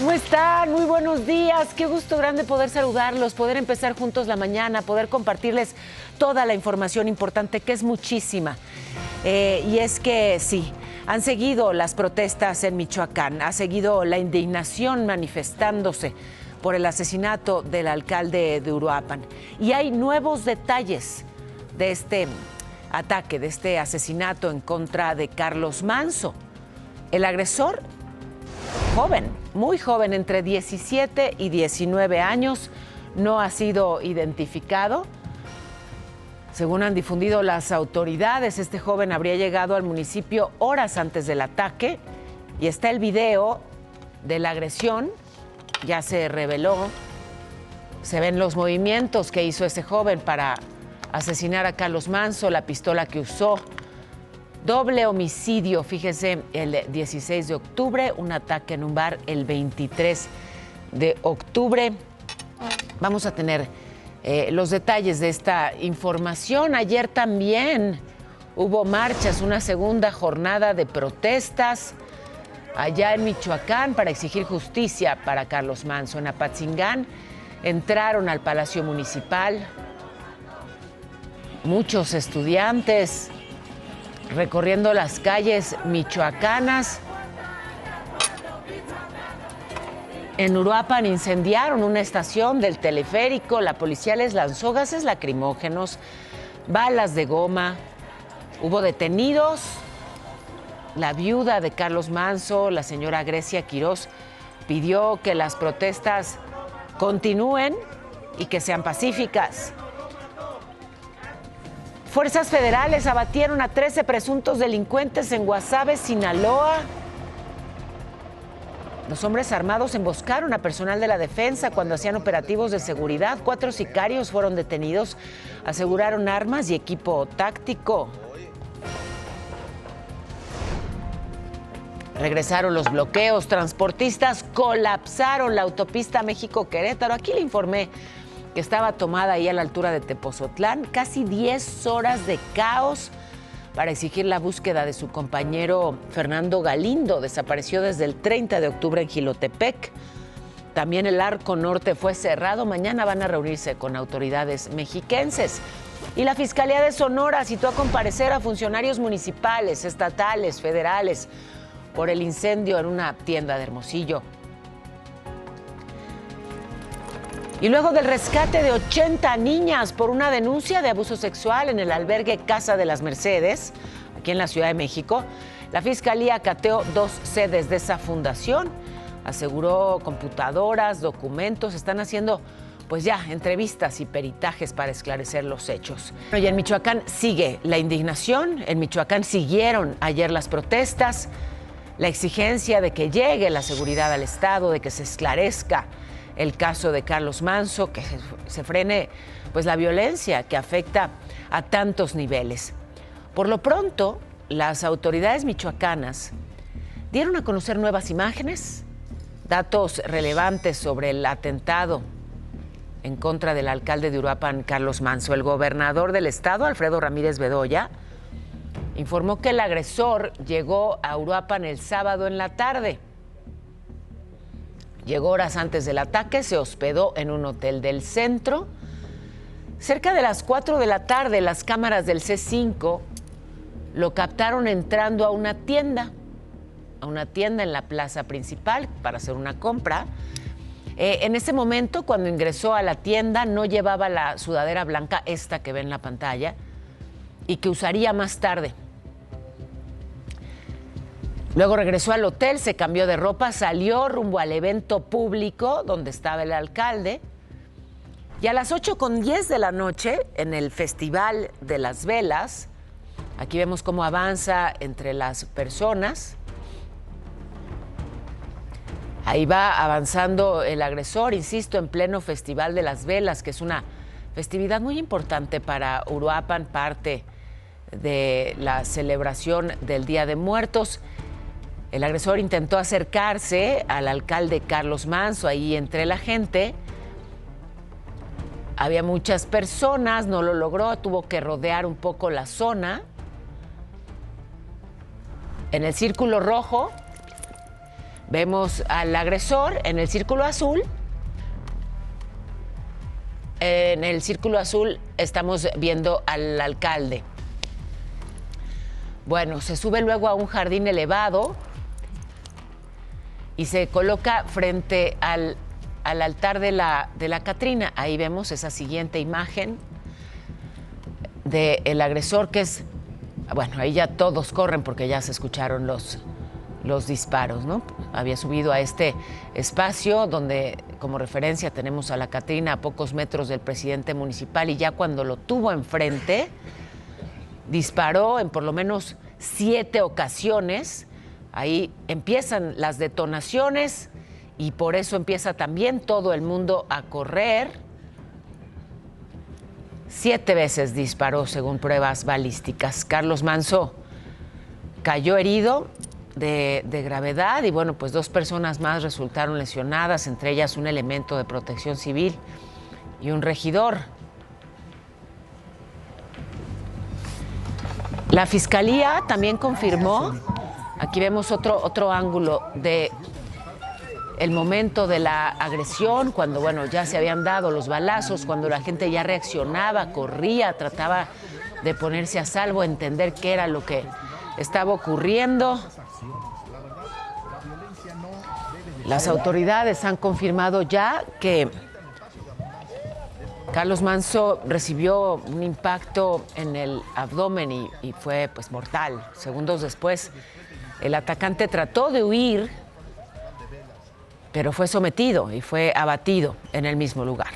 ¿Cómo están? Muy buenos días. Qué gusto grande poder saludarlos, poder empezar juntos la mañana, poder compartirles toda la información importante, que es muchísima. Y es que sí, han seguido las protestas en Michoacán, ha seguido la indignación manifestándose por el asesinato del alcalde de Uruapan. Y hay nuevos detalles de este ataque, de este asesinato en contra de Carlos Manso. El agresor, joven, muy joven, entre 17 y 19 años, no ha sido identificado. Según han difundido las autoridades, este joven habría llegado al municipio horas antes del ataque y está el video de la agresión, ya se reveló. Se ven los movimientos que hizo ese joven para asesinar a Carlos Manso, la pistola que usó. Doble homicidio, fíjese, el 16 de octubre, un ataque en un bar el 23 de octubre. Vamos a tener los detalles de esta información. Ayer también hubo marchas, una segunda jornada de protestas allá en Michoacán para exigir justicia para Carlos Manso. En Apatzingán entraron al Palacio Municipal muchos estudiantes recorriendo las calles michoacanas. En Uruapan incendiaron una estación del teleférico, la policía les lanzó gases lacrimógenos, balas de goma, hubo detenidos. La viuda de Carlos Manso, la señora Grecia Quirós, pidió que las protestas continúen y que sean pacíficas. Fuerzas federales abatieron a 13 presuntos delincuentes en Guasave, Sinaloa. Los hombres armados emboscaron a personal de la defensa cuando hacían operativos de seguridad. 4 sicarios fueron detenidos, aseguraron armas y equipo táctico. Regresaron los bloqueos, transportistas colapsaron la autopista México-Querétaro. Aquí le informé que estaba tomada ahí a la altura de Tepozotlán. Casi 10 horas de caos para exigir la búsqueda de su compañero Fernando Galindo. Desapareció desde el 30 de octubre en Jilotepec. También el Arco Norte fue cerrado. Mañana van a reunirse con autoridades mexiquenses. Y la Fiscalía de Sonora citó a comparecer a funcionarios municipales, estatales, federales, por el incendio en una tienda de Hermosillo. Y luego del rescate de 80 niñas por una denuncia de abuso sexual en el albergue Casa de las Mercedes, aquí en la Ciudad de México, la Fiscalía cateó 2 sedes de esa fundación, aseguró computadoras, documentos, están haciendo pues ya entrevistas y peritajes para esclarecer los hechos. Y en Michoacán sigue la indignación, en Michoacán siguieron ayer las protestas, la exigencia de que llegue la seguridad al Estado, de que se esclarezca el caso de Carlos Manso, que se frene pues la violencia que afecta a tantos niveles. Por lo pronto, las autoridades michoacanas dieron a conocer nuevas imágenes, datos relevantes sobre el atentado en contra del alcalde de Uruapan, Carlos Manso. El gobernador del estado, Alfredo Ramírez Bedoya, informó que el agresor llegó a Uruapan el sábado en la tarde. Llegó horas antes del ataque, se hospedó en un hotel del centro. Cerca de las 4 de la tarde, las cámaras del C5 lo captaron entrando a una tienda en la plaza principal para hacer una compra. En ese momento, cuando ingresó a la tienda, no llevaba la sudadera blanca, esta que ve en la pantalla, y que usaría más tarde. Luego regresó al hotel, se cambió de ropa, salió rumbo al evento público donde estaba el alcalde. Y a las 8:10 de la noche, en el Festival de las Velas, aquí vemos cómo avanza entre las personas. Ahí va avanzando el agresor, insisto, en pleno Festival de las Velas, que es una festividad muy importante para Uruapan, parte de la celebración del Día de Muertos. El agresor intentó acercarse al alcalde Carlos Manso, ahí entre la gente. Había muchas personas, no lo logró, tuvo que rodear un poco la zona. En el círculo rojo Vemos al agresor en el círculo azul. En el círculo azul estamos viendo al alcalde. Bueno, se sube luego a un jardín elevado y se coloca frente al altar de la Catrina. Ahí vemos esa siguiente imagen del agresor, que es, bueno, ahí ya todos corren porque ya se escucharon los disparos, ¿no? Había subido a este espacio donde, como referencia, tenemos a la Catrina a pocos metros del presidente municipal, y ya cuando lo tuvo enfrente, disparó en por lo menos 7 ocasiones. Ahí empiezan las detonaciones y por eso empieza también todo el mundo a correr. 7 veces disparó, según pruebas balísticas. Carlos Manso cayó herido de gravedad y bueno, pues 2 personas más resultaron lesionadas, entre ellas un elemento de protección civil y un regidor. La fiscalía también confirmó, aquí vemos otro ángulo de el momento de la agresión, cuando bueno, ya se habían dado los balazos, cuando la gente ya reaccionaba, corría, trataba de ponerse a salvo, entender qué era lo que estaba ocurriendo. Las autoridades han confirmado ya que Carlos Manso recibió un impacto en el abdomen y fue pues mortal. Segundos después, el atacante trató de huir, pero fue sometido y fue abatido en el mismo lugar.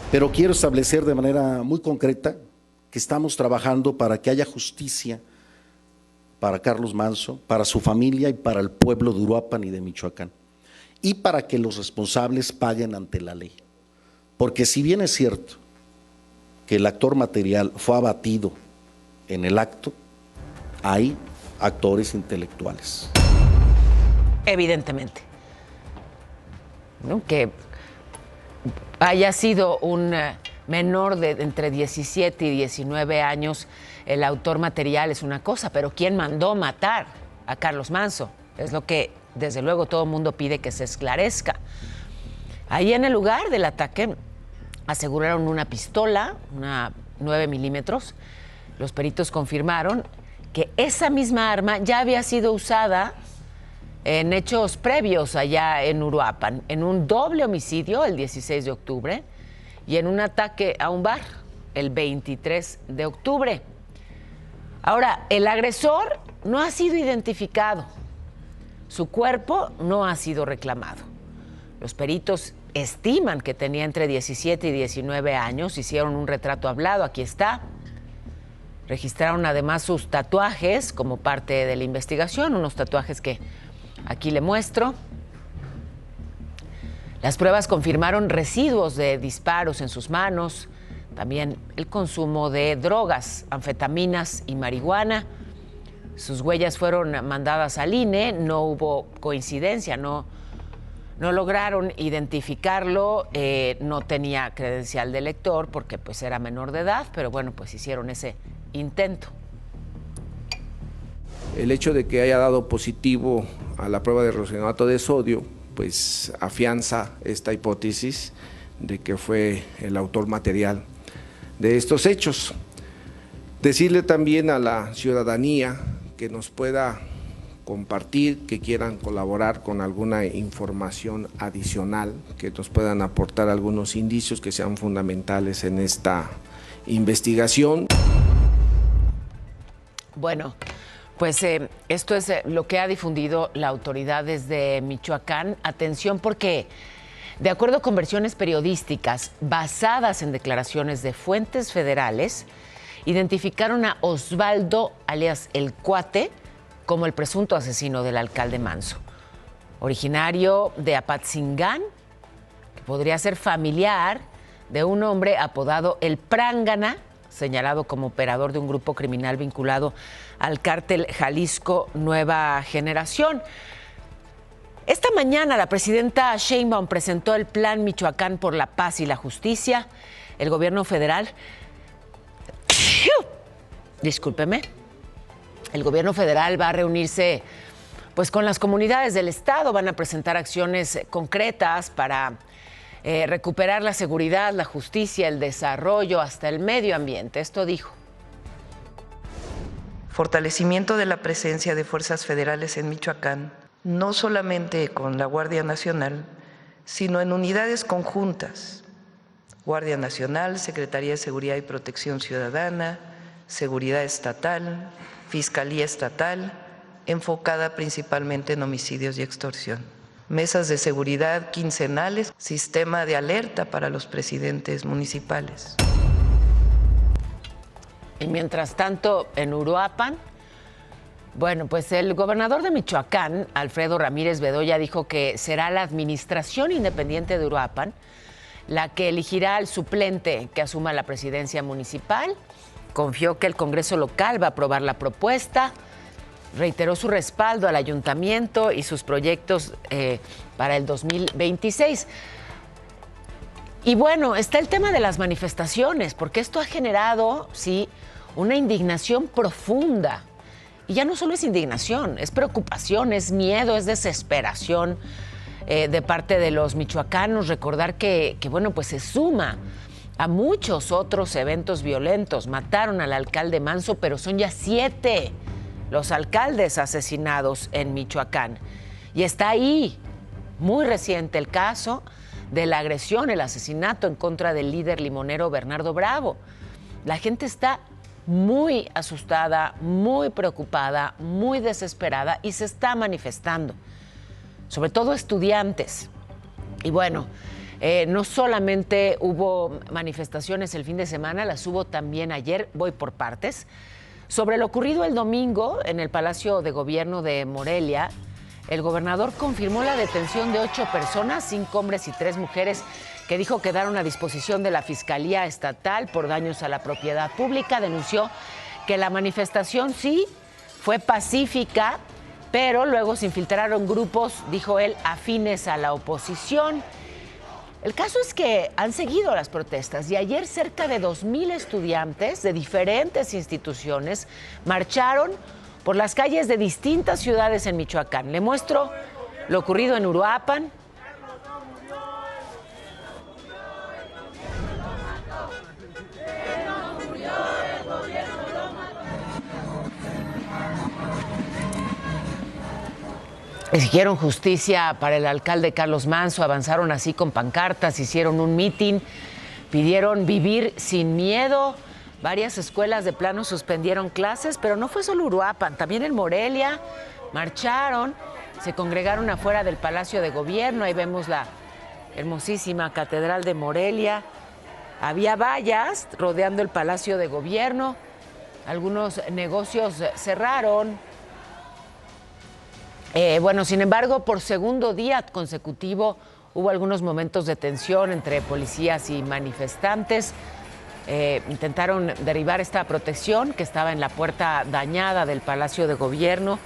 Pero quiero establecer de manera muy concreta que estamos trabajando para que haya justicia para Carlos Manso, para su familia y para el pueblo de Uruapan y de Michoacán, y para que los responsables paguen ante la ley. Porque si bien es cierto que el actor material fue abatido en el acto, hay actores intelectuales. Evidentemente, ¿no? Que haya sido un menor de entre 17 y 19 años el autor material es una cosa, pero ¿quién mandó matar a Carlos Manso? Es lo que desde luego todo el mundo pide que se esclarezca. Ahí en el lugar del ataque aseguraron una pistola, una 9 milímetros. Los peritos confirmaron que esa misma arma ya había sido usada en hechos previos allá en Uruapan, en un doble homicidio el 16 de octubre y en un ataque a un bar el 23 de octubre. Ahora, el agresor no ha sido identificado, su cuerpo no ha sido reclamado. Los peritos estiman que tenía entre 17 y 19 años, hicieron un retrato hablado, aquí está. Registraron además sus tatuajes como parte de la investigación, unos tatuajes que aquí le muestro. Las pruebas confirmaron residuos de disparos en sus manos, también el consumo de drogas, anfetaminas y marihuana. Sus huellas fueron mandadas al INE, no hubo coincidencia, no lograron identificarlo, no tenía credencial de lector porque pues era menor de edad, pero bueno, pues hicieron ese intento. El hecho de que haya dado positivo a la prueba de rosinato de sodio, pues afianza esta hipótesis de que fue el autor material de estos hechos. Decirle también a la ciudadanía que nos pueda compartir, que quieran colaborar con alguna información adicional, que nos puedan aportar algunos indicios que sean fundamentales en esta investigación. Bueno, pues esto es lo que ha difundido la autoridad desde Michoacán. Atención porque, de acuerdo con versiones periodísticas basadas en declaraciones de fuentes federales, identificaron a Osvaldo, alias El Cuate, como el presunto asesino del alcalde Manso. Originario de Apatzingán, que podría ser familiar de un hombre apodado El Prángana, señalado como operador de un grupo criminal vinculado al cártel Jalisco Nueva Generación. Esta mañana la presidenta Sheinbaum presentó el Plan Michoacán por la Paz y la Justicia. El gobierno federal, discúlpeme, el gobierno federal va a reunirse pues con las comunidades del estado van a presentar acciones concretas para recuperar la seguridad, la justicia, el desarrollo, hasta el medio ambiente. Esto dijo. Fortalecimiento de la presencia de fuerzas federales en Michoacán, no solamente con la Guardia Nacional, sino en unidades conjuntas: Guardia Nacional, Secretaría de Seguridad y Protección Ciudadana, Seguridad Estatal, Fiscalía Estatal, enfocada principalmente en homicidios y extorsión. Mesas de seguridad quincenales, sistema de alerta para los presidentes municipales. Y mientras tanto, en Uruapan, bueno, pues el gobernador de Michoacán, Alfredo Ramírez Bedoya, dijo que será la administración independiente de Uruapan la que elegirá al suplente que asuma la presidencia municipal. Confió que el Congreso local va a aprobar la propuesta. Reiteró su respaldo al ayuntamiento y sus proyectos para el 2026. Y bueno, está el tema de las manifestaciones, porque esto ha generado, sí, una indignación profunda. Y ya no solo es indignación, es preocupación, es miedo, es desesperación de parte de los michoacanos. Recordar que bueno, pues se suma a muchos otros eventos violentos. Mataron al alcalde Manso, pero son ya 7 los alcaldes asesinados en Michoacán. Y está ahí, muy reciente, el caso de la agresión, el asesinato en contra del líder limonero Bernardo Bravo. La gente está muy asustada, muy preocupada, muy desesperada y se está manifestando, sobre todo estudiantes. Y bueno, no solamente hubo manifestaciones el fin de semana, las hubo también ayer. Voy por partes. Sobre lo ocurrido el domingo en el Palacio de Gobierno de Morelia, el gobernador confirmó la detención de 8 personas, 5 hombres y 3 mujeres, que dijo quedaron a disposición de la Fiscalía Estatal por daños a la propiedad pública. Denunció que la manifestación sí fue pacífica, pero luego se infiltraron grupos, dijo él, afines a la oposición. El caso es que han seguido las protestas y ayer cerca de 2,000 estudiantes de diferentes instituciones marcharon por las calles de distintas ciudades en Michoacán. Le muestro lo ocurrido en Uruapan. Exigieron justicia para el alcalde Carlos Manso, avanzaron así con pancartas, hicieron un mitin, pidieron vivir sin miedo. Varias escuelas de plano suspendieron clases, pero no fue solo Uruapan, también en Morelia marcharon, se congregaron afuera del Palacio de Gobierno. Ahí vemos la hermosísima Catedral de Morelia. Había vallas rodeando el Palacio de Gobierno, algunos negocios cerraron. Bueno, sin embargo, por segundo día consecutivo hubo algunos momentos de tensión entre policías y manifestantes. Intentaron derribar esta protección que estaba en la puerta dañada del Palacio de Gobierno.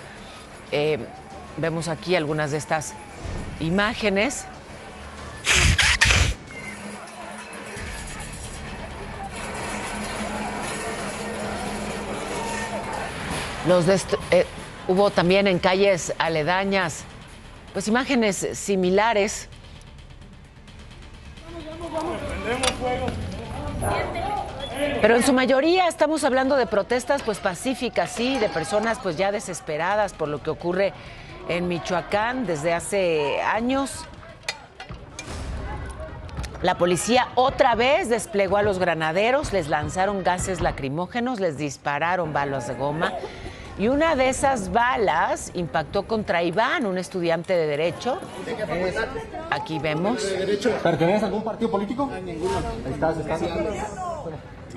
Vemos aquí algunas de estas imágenes. Hubo también en calles aledañas, pues imágenes similares. Pero en su mayoría estamos hablando de protestas pues pacíficas, sí, de personas pues ya desesperadas por lo que ocurre en Michoacán desde hace años. La policía otra vez desplegó a los granaderos, les lanzaron gases lacrimógenos, les dispararon balas de goma. Y una de esas balas impactó contra Iván, un estudiante de Derecho. Aquí vemos. ¿Perteneces a algún partido político? Ninguno.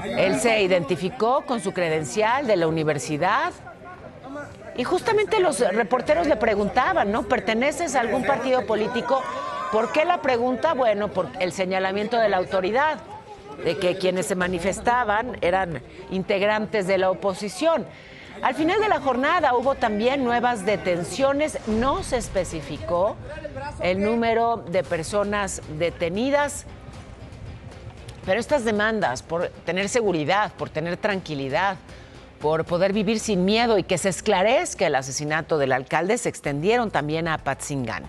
Él se identificó con su credencial de la universidad. Y justamente los reporteros le preguntaban, ¿no? ¿Perteneces a algún partido político? ¿Por qué la pregunta? Bueno, por el señalamiento de la autoridad, de que quienes se manifestaban eran integrantes de la oposición. Al final de la jornada hubo también nuevas detenciones, no se especificó el número de personas detenidas, pero estas demandas por tener seguridad, por tener tranquilidad, por poder vivir sin miedo y que se esclarezca el asesinato del alcalde se extendieron también a Apatzingán.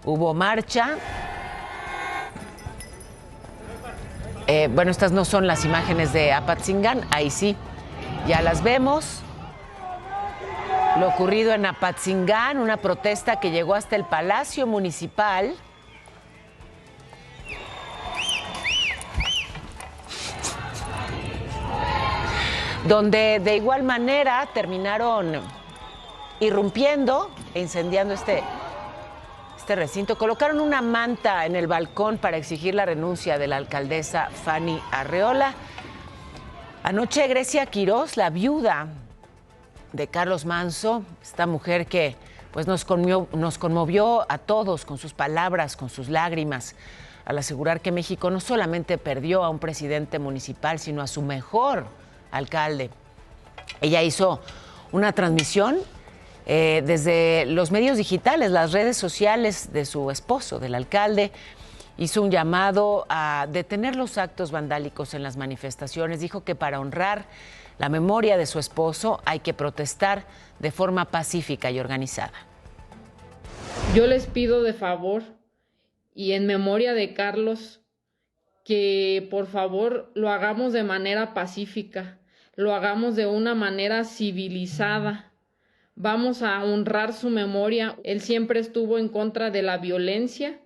Hubo marcha. Bueno, estas no son las imágenes de Apatzingán, ahí sí, ya las vemos. Lo ocurrido en Apatzingán, una protesta que llegó hasta el Palacio Municipal. Donde de igual manera terminaron irrumpiendo e incendiando este recinto. Colocaron una manta en el balcón para exigir la renuncia de la alcaldesa Fanny Arreola. Anoche Grecia Quirós, la viuda de Carlos Manso, esta mujer que pues nos conmovió a todos con sus palabras, con sus lágrimas, al asegurar que México no solamente perdió a un presidente municipal, sino a su mejor alcalde. Ella hizo una transmisión desde los medios digitales, las redes sociales de su esposo, del alcalde. Hizo un llamado a detener los actos vandálicos en las manifestaciones. Dijo que para honrar la memoria de su esposo hay que protestar de forma pacífica y organizada. Yo les pido de favor y en memoria de Carlos que por favor lo hagamos de manera pacífica, lo hagamos de una manera civilizada. Vamos a honrar su memoria. Él siempre estuvo en contra de la violencia.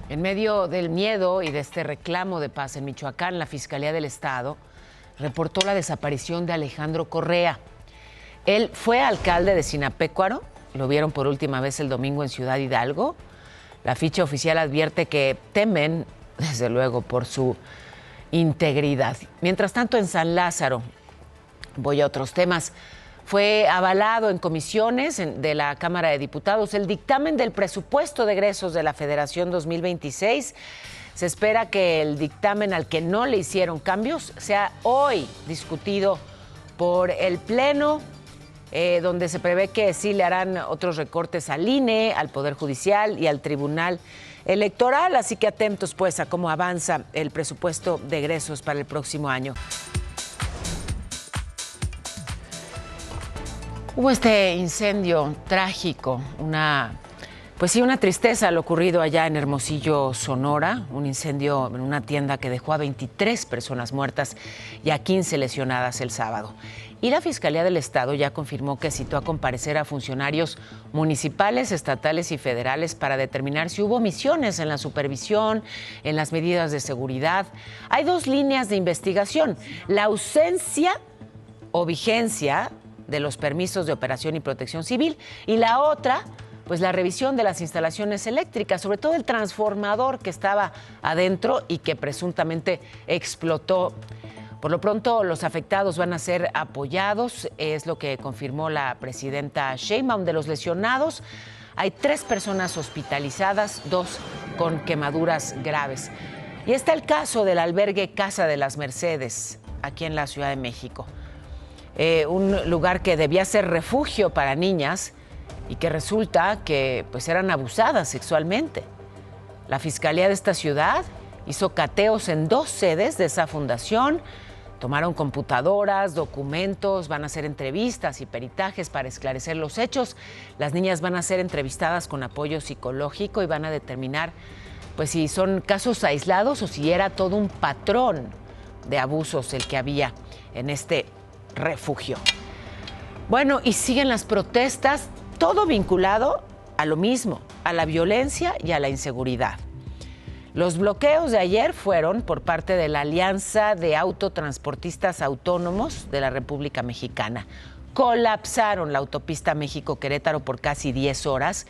En medio del miedo y de este reclamo de paz en Michoacán, la Fiscalía del Estado reportó la desaparición de Alejandro Correa. Él fue alcalde de Sinapecuaro, lo vieron por última vez el domingo en Ciudad Hidalgo. La ficha oficial advierte que temen, desde luego, por su integridad. Mientras tanto, en San Lázaro, voy a otros temas, fue avalado en comisiones de la Cámara de Diputados el dictamen del presupuesto de egresos de la Federación 2026. Se espera que el dictamen al que no le hicieron cambios sea hoy discutido por el Pleno, donde se prevé que sí le harán otros recortes al INE, al Poder Judicial y al Tribunal Electoral. Así que atentos pues a cómo avanza el presupuesto de egresos para el próximo año. Hubo este incendio trágico, una tristeza lo ocurrido allá en Hermosillo, Sonora, un incendio en una tienda que dejó a 23 personas muertas y a 15 lesionadas el sábado. Y la Fiscalía del Estado ya confirmó que citó a comparecer a funcionarios municipales, estatales y federales para determinar si hubo omisiones en la supervisión, en las medidas de seguridad. Hay dos líneas de investigación: la ausencia o vigencia de los permisos de operación y protección civil, y la otra, pues la revisión de las instalaciones eléctricas, sobre todo el transformador que estaba adentro y que presuntamente explotó. Por lo pronto, los afectados van a ser apoyados, es lo que confirmó la presidenta Sheinbaum. De los lesionados, hay 3 personas hospitalizadas, 2 con quemaduras graves. Y está el caso del albergue Casa de las Mercedes, aquí en la Ciudad de México. Un lugar que debía ser refugio para niñas y que resulta que pues eran abusadas sexualmente. La Fiscalía de esta ciudad hizo cateos en 2 sedes de esa fundación, tomaron computadoras, documentos, van a hacer entrevistas y peritajes para esclarecer los hechos. Las niñas van a ser entrevistadas con apoyo psicológico y van a determinar pues si son casos aislados o si era todo un patrón de abusos el que había en este refugio. Bueno, y siguen las protestas, todo vinculado a lo mismo, a la violencia y a la inseguridad. Los bloqueos de ayer fueron por parte de la Alianza de Autotransportistas Autónomos de la República Mexicana. Colapsaron la autopista México-Querétaro por casi 10 horas.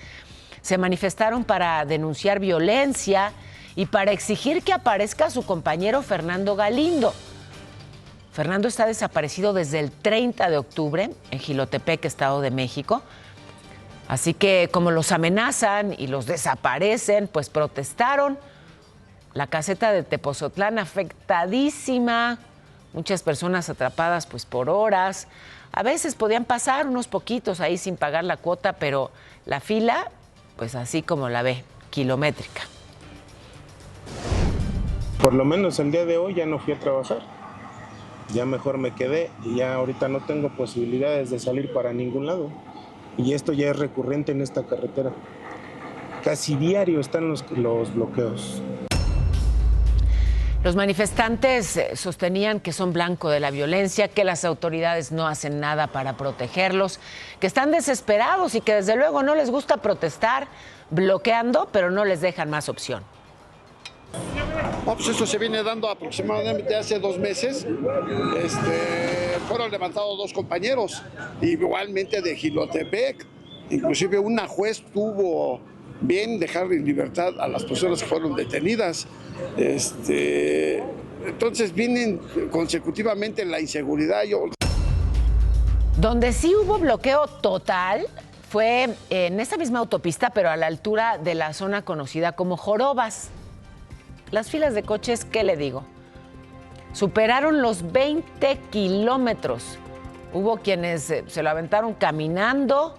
Se manifestaron para denunciar violencia y para exigir que aparezca su compañero Fernando Galindo. Fernando está desaparecido desde el 30 de octubre en Jilotepec, Estado de México. Así que como los amenazan y los desaparecen, pues protestaron. La caseta de Tepozotlán afectadísima, muchas personas atrapadas pues por horas. A veces podían pasar unos poquitos ahí sin pagar la cuota, pero la fila, pues así como la ve, kilométrica. Por lo menos el día de hoy ya no fui a trabajar. ya mejor me quedé y ya ahorita no tengo posibilidades de salir para ningún lado. Y esto ya es recurrente en esta carretera. Casi diario están los bloqueos. Los manifestantes sostenían que son blanco de la violencia, que las autoridades no hacen nada para protegerlos, que están desesperados y que desde luego no les gusta protestar bloqueando, pero no les dejan más opción. Pues esto se viene dando aproximadamente hace 2 meses. Fueron levantados 2 compañeros, igualmente de Jilotepec. Inclusive una juez tuvo bien dejar en libertad a las personas que fueron detenidas. Entonces vienen consecutivamente la inseguridad. Donde sí hubo bloqueo total fue en esa misma autopista, pero a la altura de la zona conocida como Jorobas. Las filas de coches, ¿qué le digo? Superaron los 20 kilómetros. Hubo quienes se lo aventaron caminando.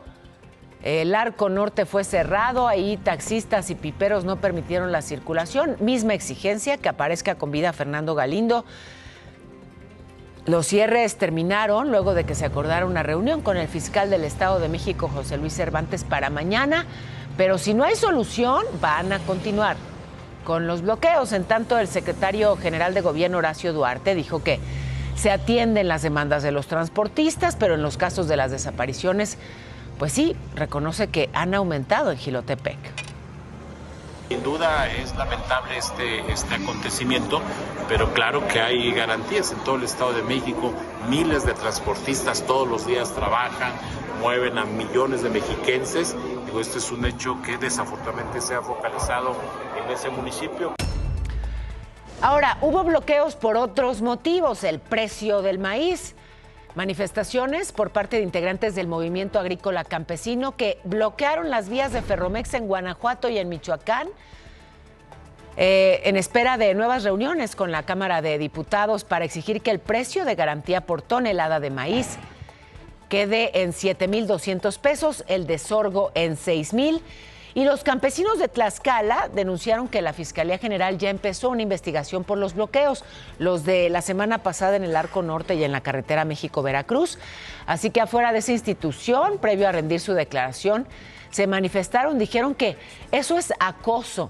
El arco norte fue cerrado. Ahí taxistas y piperos no permitieron la circulación. Misma exigencia que aparezca con vida Fernando Galindo. Los cierres terminaron luego de que se acordara una reunión con el fiscal del Estado de México, José Luis Cervantes, para mañana. Pero si no hay solución, van a continuar con los bloqueos. En tanto, el secretario general de Gobierno, Horacio Duarte, dijo que se atienden las demandas de los transportistas, pero en los casos de las desapariciones, pues sí, reconoce que han aumentado en Jilotepec. Sin duda es lamentable este acontecimiento, pero claro que hay garantías en todo el Estado de México. Miles de transportistas todos los días trabajan, mueven a millones de mexiquenses. Digo, este es un hecho que desafortunadamente se ha focalizado en ese municipio. Ahora, hubo bloqueos por otros motivos, el precio del maíz. Manifestaciones por parte de integrantes del movimiento agrícola campesino que bloquearon las vías de Ferromex en Guanajuato y en Michoacán en espera de nuevas reuniones con la Cámara de Diputados para exigir que el precio de garantía por tonelada de maíz quede en 7,200 pesos, el de sorgo en 6,000. Y los campesinos de Tlaxcala denunciaron que la Fiscalía General ya empezó una investigación por los bloqueos, los de la semana pasada en el Arco Norte y en la carretera México-Veracruz. Así que afuera de esa institución, previo a rendir su declaración, se manifestaron, dijeron que eso es acoso,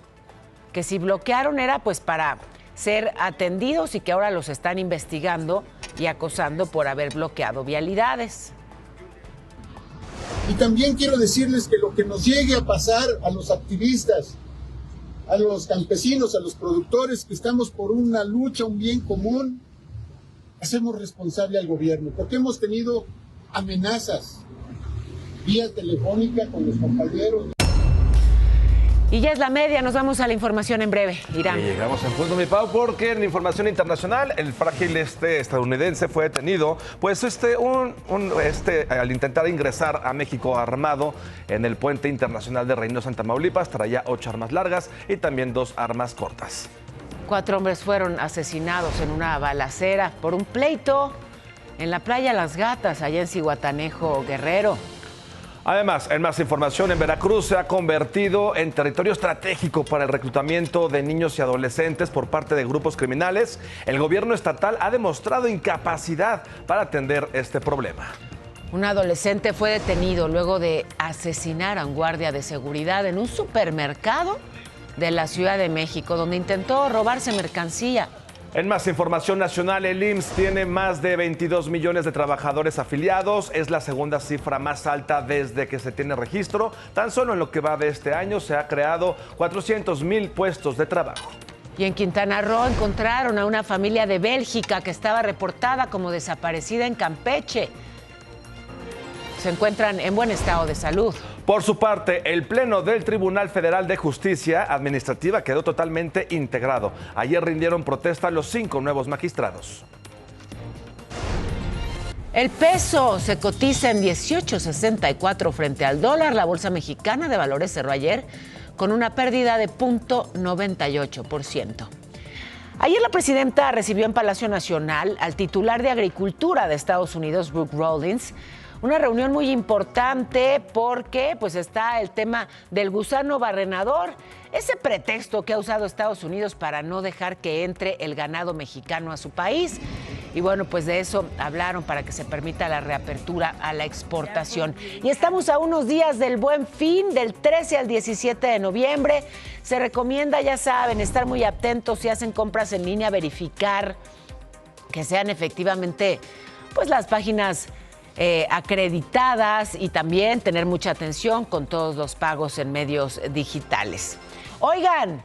que si bloquearon era pues para ser atendidos y que ahora los están investigando y acosando por haber bloqueado vialidades. Y también quiero decirles que lo que nos llegue a pasar a los activistas, a los campesinos, a los productores que estamos por una lucha, un bien común, hacemos responsable al gobierno, porque hemos tenido amenazas vía telefónica con los compañeros. Y ya es la media, nos vamos a la información en breve. Irán. Y llegamos en punto, mi Pau, porque en información internacional, el frágil estadounidense fue detenido, pues al intentar ingresar a México armado en el puente internacional de Reynosa, en Tamaulipas, traía 8 armas largas y también 2 armas cortas. 4 hombres fueron asesinados en una balacera por un pleito en la playa Las Gatas, allá en Zihuatanejo, Guerrero. Además, en más información, en Veracruz se ha convertido en territorio estratégico para el reclutamiento de niños y adolescentes por parte de grupos criminales. El gobierno estatal ha demostrado incapacidad para atender este problema. Un adolescente fue detenido luego de asesinar a un guardia de seguridad en un supermercado de la Ciudad de México, donde intentó robarse mercancía. En más información nacional, el IMSS tiene más de 22 millones de trabajadores afiliados. Es la segunda cifra más alta desde que se tiene registro. Tan solo en lo que va de este año se ha creado 400,000 puestos de trabajo. Y en Quintana Roo encontraron a una familia de Bélgica que estaba reportada como desaparecida en Campeche. Se encuentran en buen estado de salud. Por su parte, el Pleno del Tribunal Federal de Justicia Administrativa quedó totalmente integrado. Ayer rindieron protesta los 5 nuevos magistrados. El peso se cotiza en 18.64 frente al dólar. La Bolsa Mexicana de Valores cerró ayer con una pérdida de 0.98%. Ayer la presidenta recibió en Palacio Nacional al titular de Agricultura de Estados Unidos, Brooke Rollins. Una reunión muy importante porque pues está el tema del gusano barrenador, ese pretexto que ha usado Estados Unidos para no dejar que entre el ganado mexicano a su país. Y bueno, pues de eso hablaron para que se permita la reapertura a la exportación. Y estamos a unos días del Buen Fin, del 13 al 17 de noviembre. Se recomienda, ya saben, estar muy atentos si hacen compras en línea, verificar que sean efectivamente pues las páginas acreditadas y también tener mucha atención con todos los pagos en medios digitales. Oigan,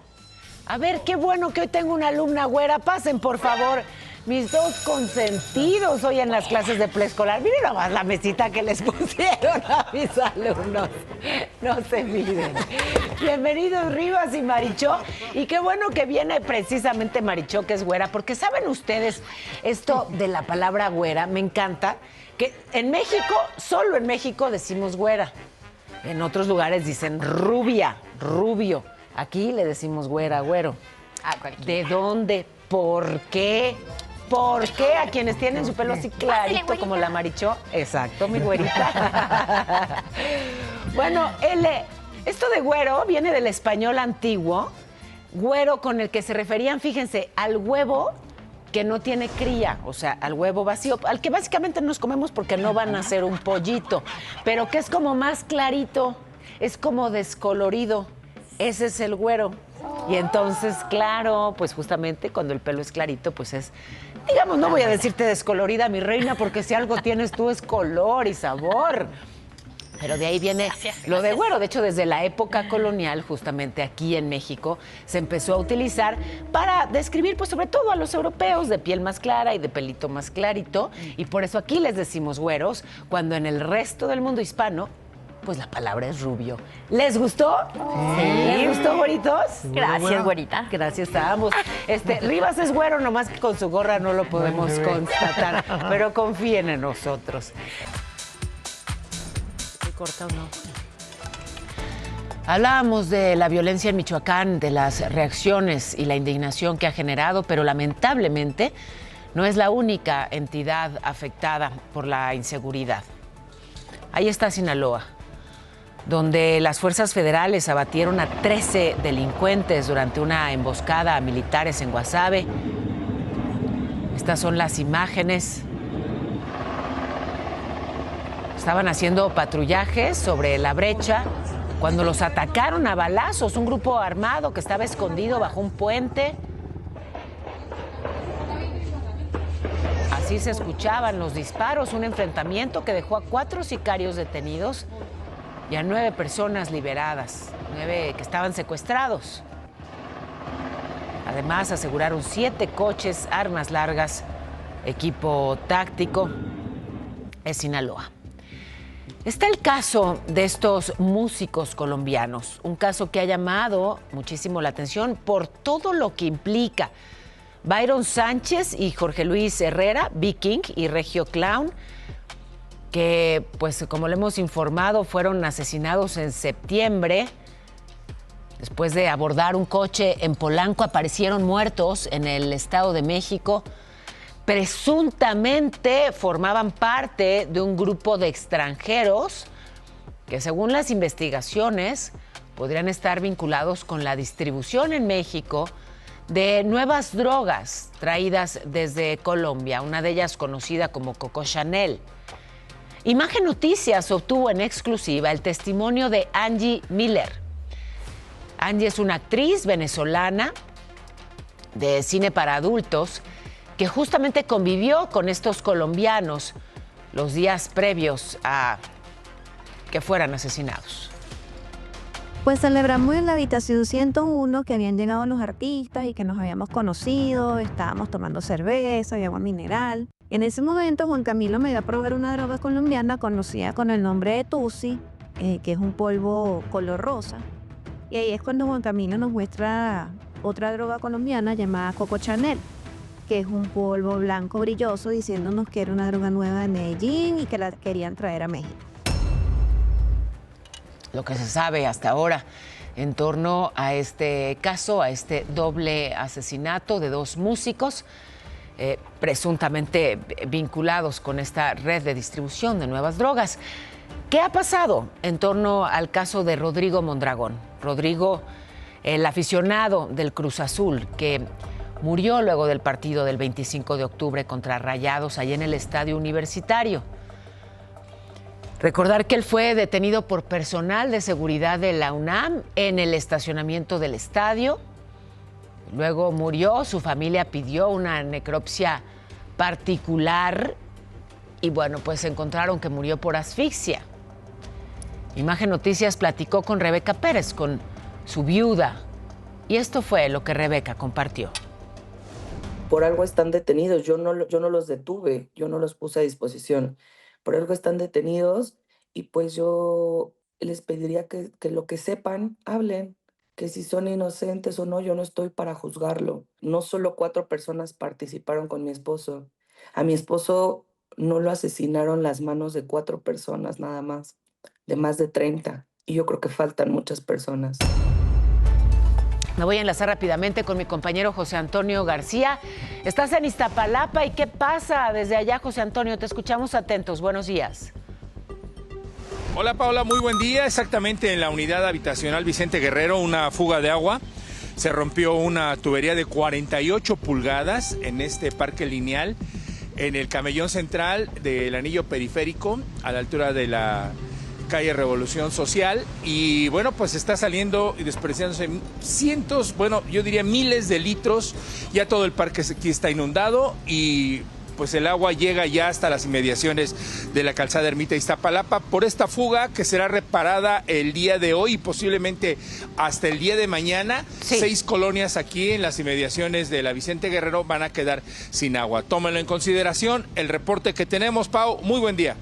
a ver, qué bueno que hoy tengo una alumna güera. Pasen, por favor, mis dos consentidos hoy en las clases de preescolar. Miren nomás la mesita que les pusieron a mis alumnos. No se miren. Bienvenidos Rivas y Marichó. Y qué bueno que viene precisamente Marichó, que es güera, porque ¿saben ustedes esto de la palabra güera? Me encanta que en México, solo en México decimos güera. En otros lugares dicen rubia, rubio. Aquí le decimos güera, güero. ¿De dónde? ¿Por qué? ¿Por qué a quienes tienen su pelo así clarito como la Marichó? Exacto, mi güerita. Bueno, esto de güero viene del español antiguo, güero con el que se referían, fíjense, al huevo que no tiene cría, o sea, al huevo vacío, al que básicamente nos comemos porque no van a hacer un pollito, pero que es como más clarito, es como descolorido. Ese es el güero. Y entonces, claro, pues justamente cuando el pelo es clarito, pues es, digamos, no voy a decirte descolorida, mi reina, porque si algo tienes tú es color y sabor. Pero de ahí viene lo de güero. De hecho, desde la época colonial, justamente aquí en México, se empezó a utilizar para describir, pues sobre todo a los europeos, de piel más clara y de pelito más clarito. Y por eso aquí les decimos güeros, cuando en el resto del mundo hispano, pues la palabra es rubio. ¿Les gustó? Sí. ¿Les gustó, güeritos? Gracias, güerita. Gracias a ambos. Rivas es güero, nomás que con su gorra no lo podemos constatar, pero confíen en nosotros. ¿Se corta o no? Hablábamos de la violencia en Michoacán, de las reacciones y la indignación que ha generado, pero lamentablemente no es la única entidad afectada por la inseguridad. Ahí está Sinaloa, donde las fuerzas federales abatieron a 13 delincuentes durante una emboscada a militares en Guasave. Estas son las imágenes. Estaban haciendo patrullajes sobre la brecha cuando los atacaron a balazos, un grupo armado que estaba escondido bajo un puente. Así se escuchaban los disparos, un enfrentamiento que dejó a 4 sicarios detenidos y a 9 personas liberadas, 9 que estaban secuestrados. Además, aseguraron 7 coches, armas largas, equipo táctico. Es Sinaloa. Está el caso de estos músicos colombianos, un caso que ha llamado muchísimo la atención por todo lo que implica. Byron Sánchez y Jorge Luis Herrera, Viking y Regio Clown, que, pues, como le hemos informado, fueron asesinados en septiembre. Después de abordar un coche en Polanco, aparecieron muertos en el Estado de México. Presuntamente formaban parte de un grupo de extranjeros que, según las investigaciones, podrían estar vinculados con la distribución en México de nuevas drogas traídas desde Colombia, una de ellas conocida como Coco Chanel. Imagen Noticias obtuvo en exclusiva el testimonio de Angie Miller. Angie es una actriz venezolana de cine para adultos que justamente convivió con estos colombianos los días previos a que fueran asesinados. Pues celebramos en la habitación 101 que habían llegado los artistas y que nos habíamos conocido, estábamos tomando cerveza y agua mineral. En ese momento Juan Camilo me dio a probar una droga colombiana conocida con el nombre de Tusi, que es un polvo color rosa. Y ahí es cuando Juan Camilo nos muestra otra droga colombiana llamada Coco Chanel, que es un polvo blanco brilloso, diciéndonos que era una droga nueva de Medellín y que la querían traer a México. Lo que se sabe hasta ahora en torno a este caso, a este doble asesinato de 2 músicos presuntamente vinculados con esta red de distribución de nuevas drogas. ¿Qué ha pasado en torno al caso de Rodrigo Mondragón? Rodrigo, el aficionado del Cruz Azul, que Murió luego del partido del 25 de octubre contra Rayados, allá en el Estadio Universitario. Recordar que él fue detenido por personal de seguridad de la UNAM en el estacionamiento del estadio. Luego murió, su familia pidió una necropsia particular y bueno, pues encontraron que murió por asfixia. Imagen Noticias platicó con Rebeca Pérez, con su viuda, y esto fue lo que Rebeca compartió. Por algo están detenidos, yo no los detuve, yo no los puse a disposición. Por algo están detenidos y pues yo les pediría que lo que sepan, hablen, que si son inocentes o no, yo no estoy para juzgarlo. No solo 4 personas participaron con mi esposo. A mi esposo no lo asesinaron las manos de 4 personas nada más, de más de 30. Y yo creo que faltan muchas personas. Me voy a enlazar rápidamente con mi compañero José Antonio García. Estás en Iztapalapa y ¿qué pasa desde allá, José Antonio? Te escuchamos atentos. Buenos días. Hola Paola, muy buen día. Exactamente en la unidad habitacional Vicente Guerrero, una fuga de agua. Se rompió una tubería de 48 pulgadas en este parque lineal, en el camellón central del anillo periférico, a la altura de la calle Revolución Social, y bueno, pues está saliendo y despreciándose cientos, bueno, yo diría miles de litros. Ya todo el parque aquí está inundado y pues el agua llega ya hasta las inmediaciones de la calzada Ermita Iztapalapa por esta fuga que será reparada el día de hoy y posiblemente hasta el día de mañana. Sí. 6 colonias aquí en las inmediaciones de la Vicente Guerrero van a quedar sin agua. Tómenlo en consideración, el reporte que tenemos, Pau. Muy buen día.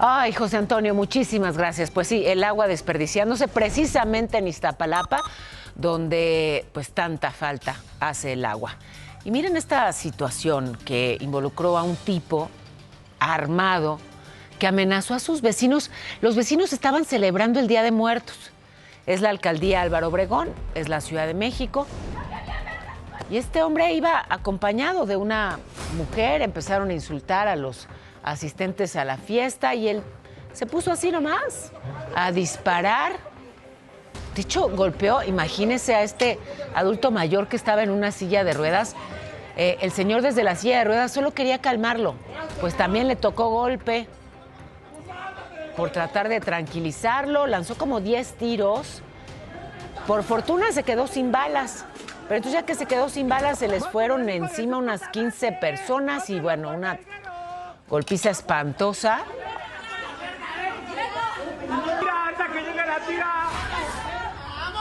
Ay, José Antonio, muchísimas gracias. Pues sí, el agua desperdiciándose precisamente en Iztapalapa, donde pues tanta falta hace el agua. Y miren esta situación que involucró a un tipo armado que amenazó a sus vecinos. Los vecinos estaban celebrando el Día de Muertos. Es la alcaldía Álvaro Obregón, es la Ciudad de México. Y este hombre iba acompañado de una mujer, empezaron a insultar a los asistentes a la fiesta y él se puso así nomás a disparar. De hecho, golpeó, imagínese a este adulto mayor que estaba en una silla de ruedas. El señor desde la silla de ruedas solo quería calmarlo, pues también le tocó golpe por tratar de tranquilizarlo. Lanzó como 10 tiros. Por fortuna se quedó sin balas. Pero entonces ya que se quedó sin balas, se les fueron encima unas 15 personas y bueno, una golpiza espantosa.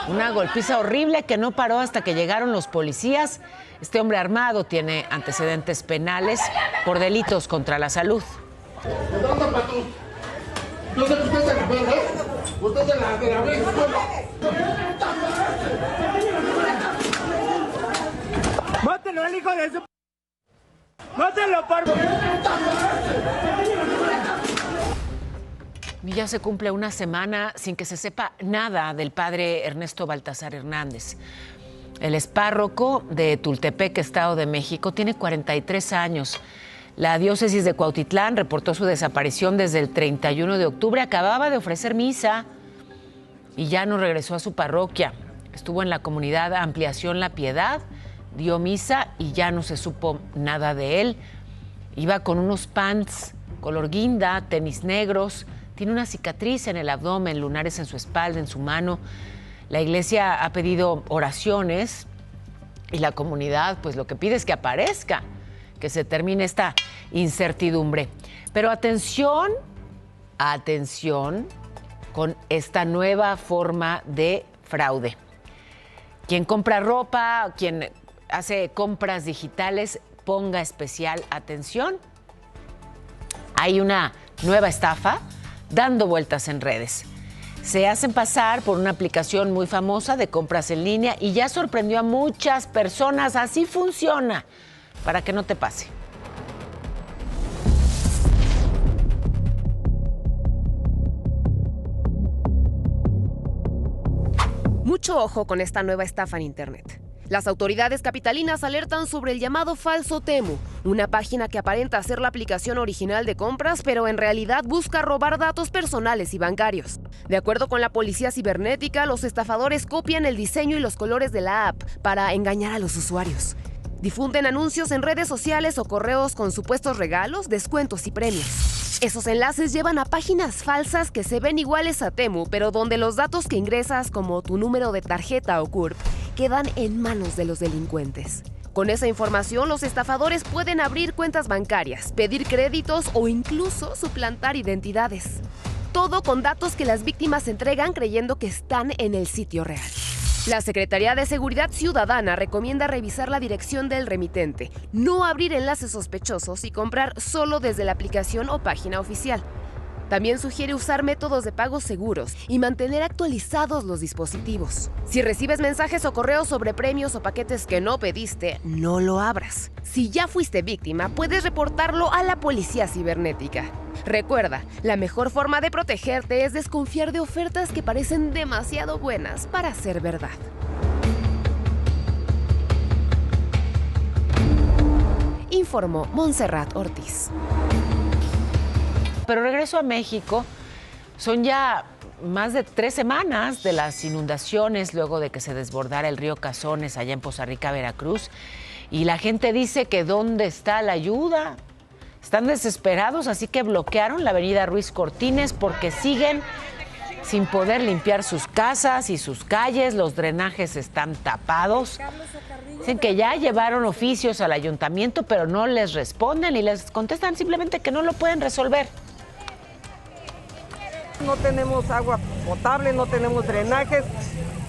Una golpiza horrible que no paró hasta que llegaron los policías. Este hombre armado tiene antecedentes penales por delitos contra la salud. Yo sé que usted se recuerda, usted se la vez. ¡Mátelo al hijo de su... ¡Mátelo, por... Y ya se cumple una semana sin que se sepa nada del padre Ernesto Baltasar Hernández. Él es párroco de Tultepec, Estado de México, tiene 43 años. La diócesis de Cuautitlán reportó su desaparición desde el 31 de octubre. Acababa de ofrecer misa y ya no regresó a su parroquia. Estuvo en la comunidad Ampliación La Piedad, dio misa y ya no se supo nada de él. Iba con unos pants color guinda, tenis negros. Tiene una cicatriz en el abdomen, lunares en su espalda, en su mano. La iglesia ha pedido oraciones y la comunidad, pues lo que pide es que aparezca, que se termine esta incertidumbre. Pero atención, atención con esta nueva forma de fraude. Quien compra ropa, quien hace compras digitales, ponga especial atención. Hay una nueva estafa dando vueltas en redes. Se hacen pasar por una aplicación muy famosa de compras en línea y ya sorprendió a muchas personas. Así funciona, para que no te pase. Mucho ojo con esta nueva estafa en Internet. Las autoridades capitalinas alertan sobre el llamado falso Temu, una página que aparenta ser la aplicación original de compras, pero en realidad busca robar datos personales y bancarios. De acuerdo con la policía cibernética, los estafadores copian el diseño y los colores de la app para engañar a los usuarios. Difunden anuncios en redes sociales o correos con supuestos regalos, descuentos y premios. Esos enlaces llevan a páginas falsas que se ven iguales a Temu, pero donde los datos que ingresas, como tu número de tarjeta o CURP, quedan en manos de los delincuentes. Con esa información, los estafadores pueden abrir cuentas bancarias, pedir créditos o incluso suplantar identidades. Todo con datos que las víctimas entregan creyendo que están en el sitio real. La Secretaría de Seguridad Ciudadana recomienda revisar la dirección del remitente, no abrir enlaces sospechosos y comprar solo desde la aplicación o página oficial. También sugiere usar métodos de pago seguros y mantener actualizados los dispositivos. Si recibes mensajes o correos sobre premios o paquetes que no pediste, no lo abras. Si ya fuiste víctima, puedes reportarlo a la policía cibernética. Recuerda, la mejor forma de protegerte es desconfiar de ofertas que parecen demasiado buenas para ser verdad. Informó Montserrat Ortiz. Pero regreso a México, son ya más de 3 semanas de las inundaciones luego de que se desbordara el río Cazones allá en Poza Rica, Veracruz, y la gente dice que ¿dónde está la ayuda? Están desesperados, así que bloquearon la avenida Ruiz Cortines porque siguen sin poder limpiar sus casas y sus calles, los drenajes están tapados. Dicen que ya llevaron oficios al ayuntamiento, pero no les responden y les contestan simplemente que no lo pueden resolver. No tenemos agua potable, no tenemos drenajes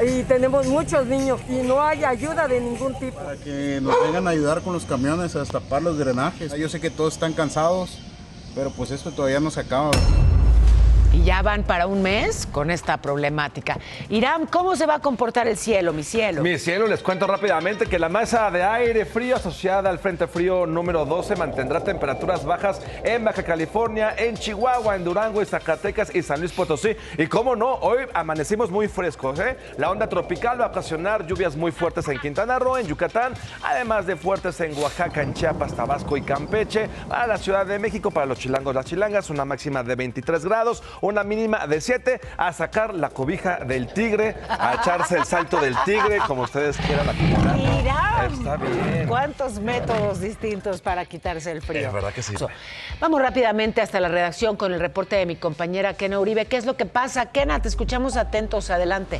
y tenemos muchos niños y no hay ayuda de ningún tipo. Para que nos vengan a ayudar con los camiones a destapar los drenajes. Yo sé que todos están cansados, pero pues esto todavía no se acaba. Y ya van para un mes con esta problemática. Irán, ¿cómo se va a comportar el cielo, mi cielo? Mi cielo, les cuento rápidamente que la masa de aire frío asociada al Frente Frío número 12 mantendrá temperaturas bajas en Baja California, en Chihuahua, en Durango y Zacatecas y San Luis Potosí. Y cómo no, hoy amanecimos muy frescos, ¿eh? La onda tropical va a ocasionar lluvias muy fuertes en Quintana Roo, en Yucatán, además de fuertes en Oaxaca, en Chiapas, Tabasco y Campeche. Para la Ciudad de México, para los chilangos, las chilangas, una máxima de 23 grados. Una mínima de 7, a sacar la cobija del tigre, a echarse el salto del tigre, como ustedes quieran acomodar. Mira, está bien. ¿Cuántos métodos distintos para quitarse el frío? Es verdad que sí. Vamos rápidamente hasta la redacción con el reporte de mi compañera Kena Uribe. ¿Qué es lo que pasa? Kena, te escuchamos atentos. Adelante.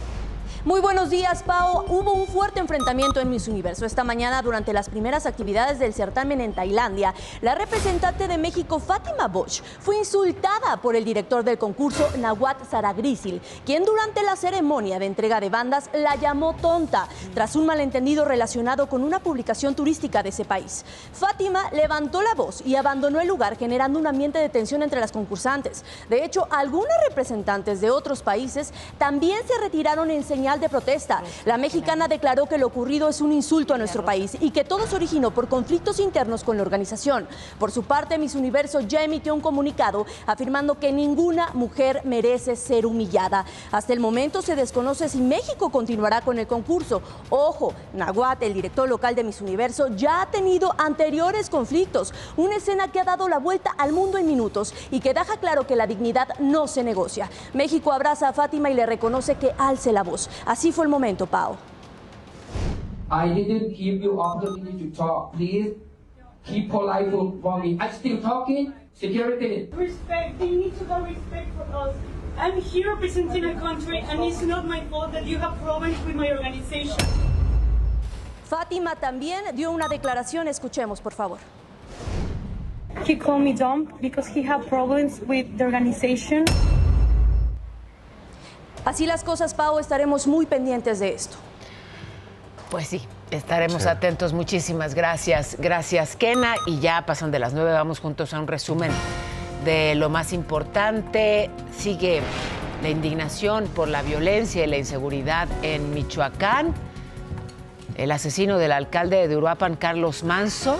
Muy buenos días, Pao. Hubo un fuerte enfrentamiento en Miss Universo esta mañana durante las primeras actividades del certamen en Tailandia. La representante de México, Fátima Bosch, fue insultada por el director del concurso, Nawat Saragrisil, quien durante la ceremonia de entrega de bandas la llamó tonta, tras un malentendido relacionado con una publicación turística de ese país. Fátima levantó la voz y abandonó el lugar, generando un ambiente de tensión entre las concursantes. De hecho, algunas representantes de otros países también se retiraron en señal de protesta. La mexicana declaró que lo ocurrido es un insulto a nuestro país y que todo se originó por conflictos internos con la organización. Por su parte, Miss Universo ya emitió un comunicado afirmando que ninguna mujer merece ser humillada. Hasta el momento se desconoce si México continuará con el concurso. Ojo, Nawat, el director local de Miss Universo, ya ha tenido anteriores conflictos, una escena que ha dado la vuelta al mundo en minutos y que deja claro que la dignidad no se negocia. México abraza a Fátima y le reconoce que alce la voz. Así fue el momento, Pau. I didn't give you opportunity to talk. Please keep polite for me. I'm still talking. Security. Respect. They need to have respect for us. I'm here representing a country, and it's not my fault that you have problems with my organization. Fátima también dio una declaración. Escuchemos, por favor. He called me dumb because he had problems with the organization. Así las cosas, Pau, estaremos muy pendientes de esto. Pues sí, estaremos atentos. Muchísimas gracias. Gracias, Kena. Y ya pasan de las 9, vamos juntos a un resumen de lo más importante. Sigue la indignación por la violencia y la inseguridad en Michoacán. El asesino del alcalde de Uruapan, Carlos Manso,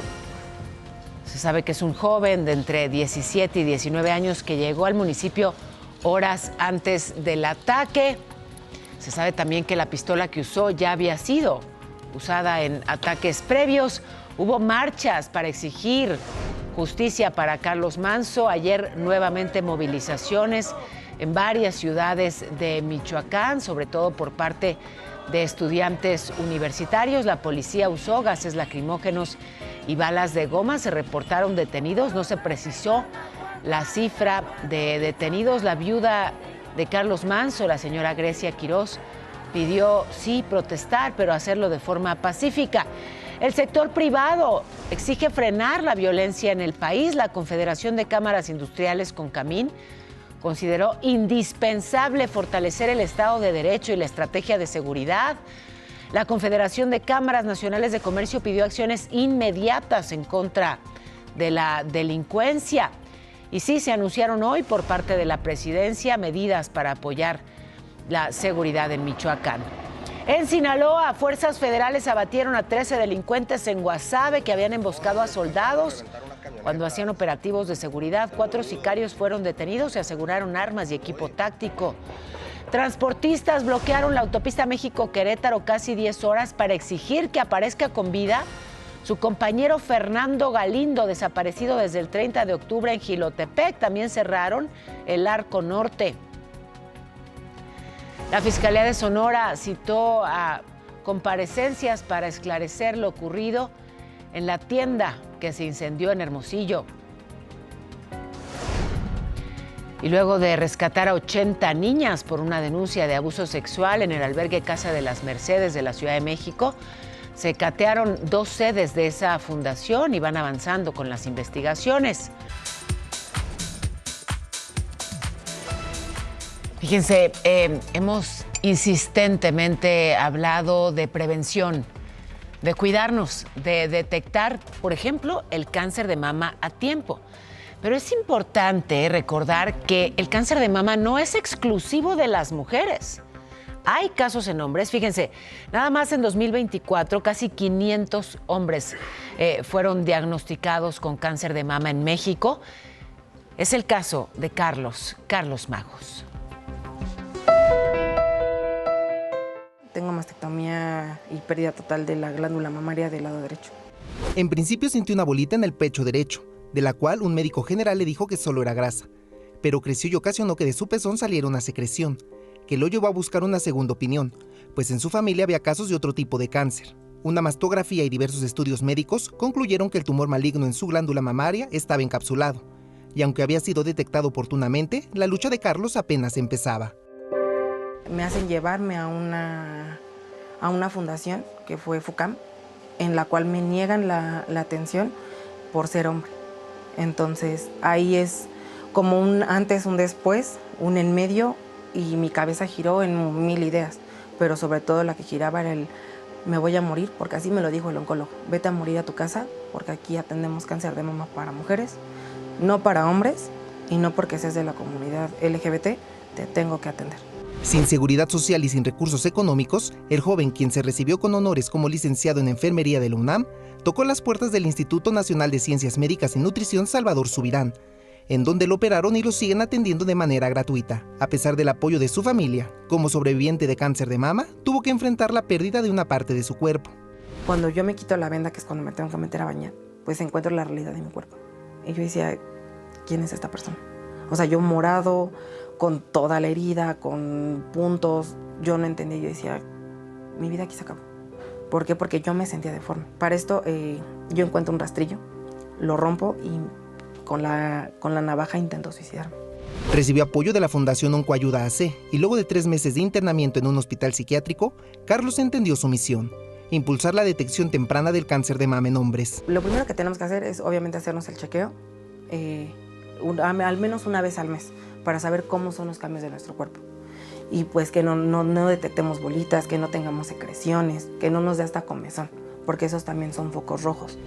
se sabe que es un joven de entre 17 y 19 años que llegó al municipio horas antes del ataque. Se sabe también que la pistola que usó ya había sido usada en ataques previos. Hubo marchas para exigir justicia para Carlos Manso. Ayer nuevamente movilizaciones en varias ciudades de Michoacán, sobre todo por parte de estudiantes universitarios. La policía usó gases lacrimógenos y balas de goma. Se reportaron detenidos. No se precisó la cifra de detenidos. La viuda de Carlos Manso, la señora Grecia Quirós, pidió sí protestar, pero hacerlo de forma pacífica. El sector privado exige frenar la violencia en el país. La Confederación de Cámaras Industriales, CONCAMIN, consideró indispensable fortalecer el Estado de Derecho y la estrategia de seguridad. La Confederación de Cámaras Nacionales de Comercio pidió acciones inmediatas en contra de la delincuencia. Y sí, se anunciaron hoy por parte de la presidencia medidas para apoyar la seguridad en Michoacán. En Sinaloa, fuerzas federales abatieron a 13 delincuentes en Guasave que habían emboscado a soldados cuando hacían operativos de seguridad. 4 sicarios fueron detenidos y aseguraron armas y equipo táctico. Transportistas bloquearon la autopista México-Querétaro casi 10 horas para exigir que aparezca con vida su compañero Fernando Galindo, desaparecido desde el 30 de octubre en Jilotepec. También cerraron el Arco Norte. La Fiscalía de Sonora citó a comparecencias para esclarecer lo ocurrido en la tienda que se incendió en Hermosillo. Y luego de rescatar a 80 niñas por una denuncia de abuso sexual en el albergue Casa de las Mercedes de la Ciudad de México, se catearon 2 sedes de esa fundación y van avanzando con las investigaciones. Fíjense, hemos insistentemente hablado de prevención, de cuidarnos, de detectar, por ejemplo, el cáncer de mama a tiempo. Pero es importante recordar que el cáncer de mama no es exclusivo de las mujeres. Hay casos en hombres. Fíjense, nada más en 2024 casi 500 hombres fueron diagnosticados con cáncer de mama en México. Es el caso de Carlos Magos. Tengo mastectomía y pérdida total de la glándula mamaria del lado derecho. En principio sintió una bolita en el pecho derecho, de la cual un médico general le dijo que solo era grasa. Pero creció y ocasionó que de su pezón saliera una secreción, que lo llevó a buscar una segunda opinión, pues en su familia había casos de otro tipo de cáncer. Una mastografía y diversos estudios médicos concluyeron que el tumor maligno en su glándula mamaria estaba encapsulado. Y aunque había sido detectado oportunamente, la lucha de Carlos apenas empezaba. Me hacen llevarme a una fundación que fue FUCAM, en la cual me niegan la atención por ser hombre. Entonces ahí es como un antes, un después, un en medio, y mi cabeza giró en 1000 ideas, pero sobre todo la que giraba era el me voy a morir, porque así me lo dijo el oncólogo, vete a morir a tu casa, porque aquí atendemos cáncer de mama para mujeres, no para hombres, y no porque seas de la comunidad LGBT, te tengo que atender. Sin seguridad social y sin recursos económicos, el joven, quien se recibió con honores como licenciado en enfermería de la UNAM, tocó las puertas del Instituto Nacional de Ciencias Médicas y Nutrición Salvador Subirán, en donde lo operaron y lo siguen atendiendo de manera gratuita. A pesar del apoyo de su familia, como sobreviviente de cáncer de mama, tuvo que enfrentar la pérdida de una parte de su cuerpo. Cuando yo me quito la venda, que es cuando me tengo que meter a bañar, pues encuentro la realidad de mi cuerpo. Y yo decía, ¿quién es esta persona? O sea, yo morado, con toda la herida, con puntos, yo no entendía. Yo decía, mi vida aquí se acabó. ¿Por qué? Porque yo me sentía deforme. Para esto yo encuentro un rastrillo, lo rompo y con la navaja intento suicidarme. Recibió apoyo de la Fundación Oncoayuda AC y luego de 3 meses de internamiento en un hospital psiquiátrico, Carlos entendió su misión: impulsar la detección temprana del cáncer de mama en hombres. Lo primero que tenemos que hacer es obviamente hacernos el chequeo, al menos una vez al mes, para saber cómo son los cambios de nuestro cuerpo. Y pues que no detectemos bolitas, que no tengamos secreciones, que no nos dé hasta comezón, porque esos también son focos rojos.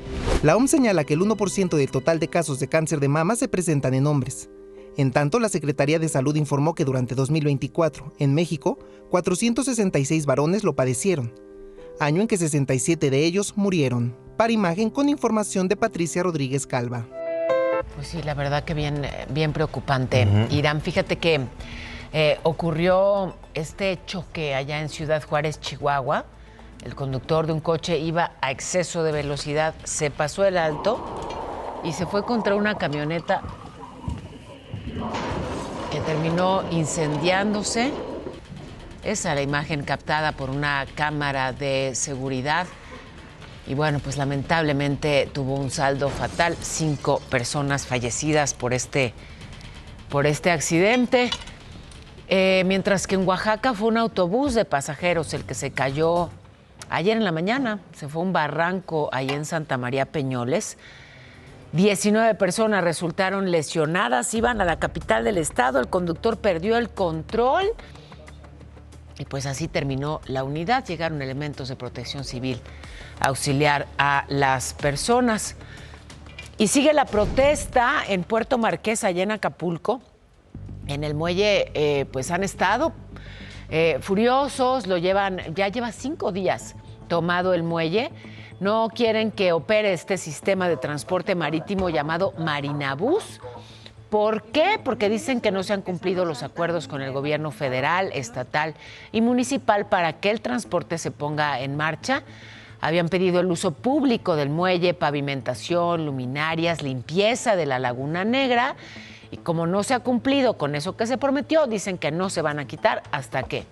La OMS señala que el 1% del total de casos de cáncer de mama se presentan en hombres. En tanto, la Secretaría de Salud informó que durante 2024, en México, 466 varones lo padecieron, año en que 67 de ellos murieron. Para Imagen, con información de Patricia Rodríguez Calva. Pues sí, la verdad que bien preocupante. Irán, fíjate que ocurrió este choque allá en Ciudad Juárez, Chihuahua. El conductor de un coche iba a exceso de velocidad, se pasó el alto y se fue contra una camioneta que terminó incendiándose. Esa es la imagen captada por una cámara de seguridad. Y bueno, pues lamentablemente tuvo un saldo fatal, 5 personas fallecidas por este accidente. Mientras que en Oaxaca fue un autobús de pasajeros el que se cayó ayer en la mañana. Se fue a un barranco ahí en Santa María Peñoles. 19 personas resultaron lesionadas, iban a la capital del estado, el conductor perdió el control y pues así terminó la unidad. Llegaron elementos de Protección Civil a auxiliar a las personas. Y sigue la protesta en Puerto Marqués, allá en Acapulco. En el muelle pues han estado furiosos, ya lleva 5 días tomado el muelle. No quieren que opere este sistema de transporte marítimo llamado Marinabús. ¿Por qué? Porque dicen que no se han cumplido los acuerdos con el gobierno federal, estatal y municipal para que el transporte se ponga en marcha. Habían pedido el uso público del muelle, pavimentación, luminarias, limpieza de la Laguna Negra. Y como no se ha cumplido con eso que se prometió, dicen que no se van a quitar hasta que,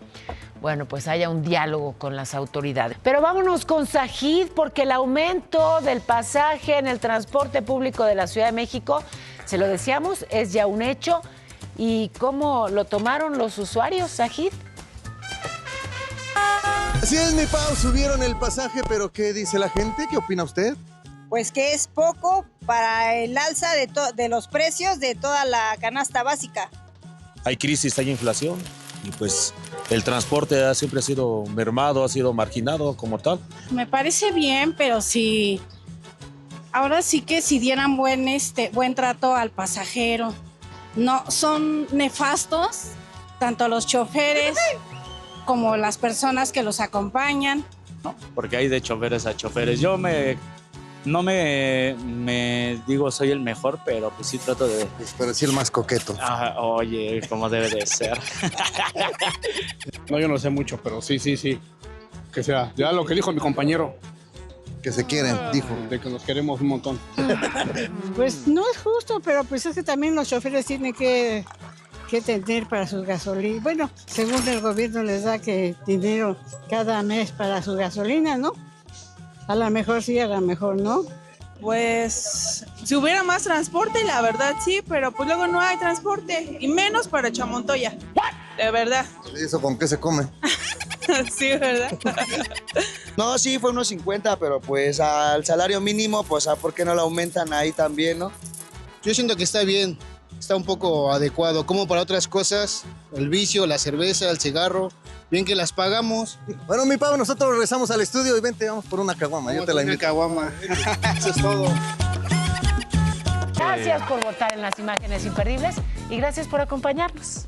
bueno, pues haya un diálogo con las autoridades. Pero vámonos con Sajid, porque el aumento del pasaje en el transporte público de la Ciudad de México, se lo decíamos, es ya un hecho. ¿Y cómo lo tomaron los usuarios, Sajid? Así es, mi Pau, subieron el pasaje, pero ¿qué dice la gente? ¿Qué opina usted? Pues que es poco para el alza de los precios de toda la canasta básica. Hay crisis, hay inflación y pues el transporte siempre ha sido mermado, ha sido marginado como tal. Me parece bien, pero sí, ahora sí que si dieran buen trato al pasajero. No, son nefastos tanto los choferes como las personas que los acompañan. No, porque hay de choferes a choferes. Yo no me digo soy el mejor, pero pues sí trato de... Pero sí el más coqueto. Oye, como debe de ser. No, yo no sé mucho, pero sí. Que sea, ya lo que dijo mi compañero. Que se quieren, dijo. De que nos queremos un montón. Pues no es justo, pero pues es que también los choferes tienen que tener para sus gasolinas. Bueno, según el gobierno les da que dinero cada mes para su gasolina, ¿no? A lo mejor sí, a lo mejor no. Pues si hubiera más transporte, la verdad sí, pero pues luego no hay transporte, y menos para Chamontoya, de verdad. ¿Y eso con qué se come? Sí, ¿verdad? No, sí, fue unos 50, pero pues al salario mínimo, pues ¿por qué no lo aumentan ahí también, no? Yo siento que está bien, está un poco adecuado, como para otras cosas, el vicio, la cerveza, el cigarro, bien que las pagamos. Bueno, mi Pau, nosotros regresamos al estudio y vente, vamos por una caguama, yo te la invito. Caguama. Eso es todo. Gracias por votar en las imágenes imperdibles y gracias por acompañarnos.